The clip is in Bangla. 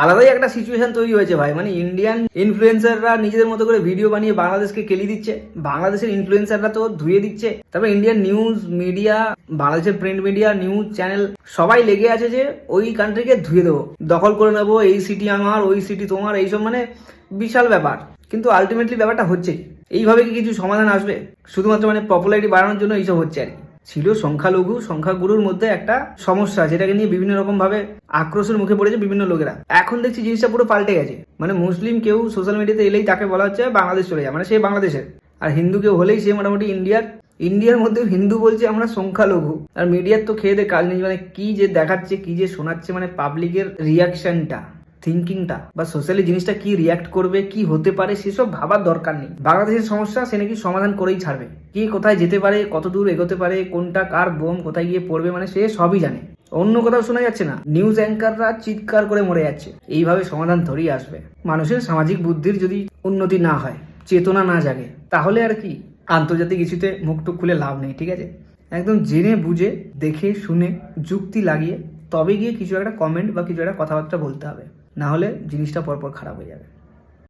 আলাদাই একটা সিচুয়েশন তৈরি হয়েছে ভাই। মানে ইন্ডিয়ান ইনফ্লুয়েন্সাররা নিজেদের মতো করে ভিডিও বানিয়ে বাংলাদেশকে কেলি দিচ্ছে, বাংলাদেশের ইনফ্লুয়েন্সাররা তো ধুয়ে দিচ্ছে, তারপর ইন্ডিয়ান নিউজ মিডিয়া, বাংলাদেশের প্রিন্ট মিডিয়া, নিউজ চ্যানেল সবাই লেগে আছে যে ওই কান্ট্রিকে ধুয়ে দেবো, দখল করে নেবো, এই সিটি আমার, ওই সিটি তোমার, এইসব মানে বিশাল ব্যাপার। কিন্তু আলটিমেটলি ব্যাপারটা হচ্ছে এইভাবে কি কিছু সমাধান আসবে? শুধুমাত্র মানে পপুলারিটি বাড়ানোর জন্য এইসব হচ্ছে আর কি। ছিল সংখ্যালঘু সংখ্যাগুরুর মধ্যে একটা সমস্যা, যেটাকে নিয়ে বিভিন্ন রকম ভাবে আক্রোশের মুখে পড়েছে বিভিন্ন লোকেরা। এখন দেখছি জিনিসটা পুরো পাল্টে গেছে। মানে মুসলিম কেউ সোশ্যাল মিডিয়াতে এলেই তাকে বলা হচ্ছে বাংলাদেশ চলে যায়, মানে সে বাংলাদেশের। আর হিন্দু কেউ হলেই সে মোটামুটি ইন্ডিয়ার মধ্যে হিন্দু বলছে আমরা সংখ্যালঘু। আর মিডিয়ার তো খেয়ে দে কাজ নেই, মানে কি যে দেখাচ্ছে, কি যে শোনাচ্ছে, মানে পাবলিকের রিয়াকশনটা, থিঙ্কিংটা বা সোশ্যালি জিনিসটা কি রিয়াক্ট করবে, কি হতে পারে, সেসব ভাবার দরকার নেই। বাংলাদেশের সমস্যা সে নাকি সমাধান করেই ছাড়বে। কে কোথায় যেতে পারে, কত দূর এগোতে পারে, কোনটা কার বোম কোথায় গিয়ে পড়বে, মানে সে সবই জানে। অন্য কোথাও শোনা যাচ্ছে না, নিউজ অ্যাঙ্কাররা চিৎকার করে মরে যাচ্ছে। এইভাবে সমাধান ধরেই আসবে। মানুষের সামাজিক বুদ্ধির যদি উন্নতি না হয়, চেতনা না জাগে, তাহলে আর কি আন্তর্জাতিক ইস্যুতে মুখটুক খুলে লাভ নেই। ঠিক আছে, একদম জেনে বুঝে দেখে শুনে যুক্তি লাগিয়ে তবে গিয়ে কিছু একটা কমেন্ট বা কিছু একটা কথাবার্তা বলতে হবে, না হলে জিনিসটা পরপর খারাপ হয়ে যাবে।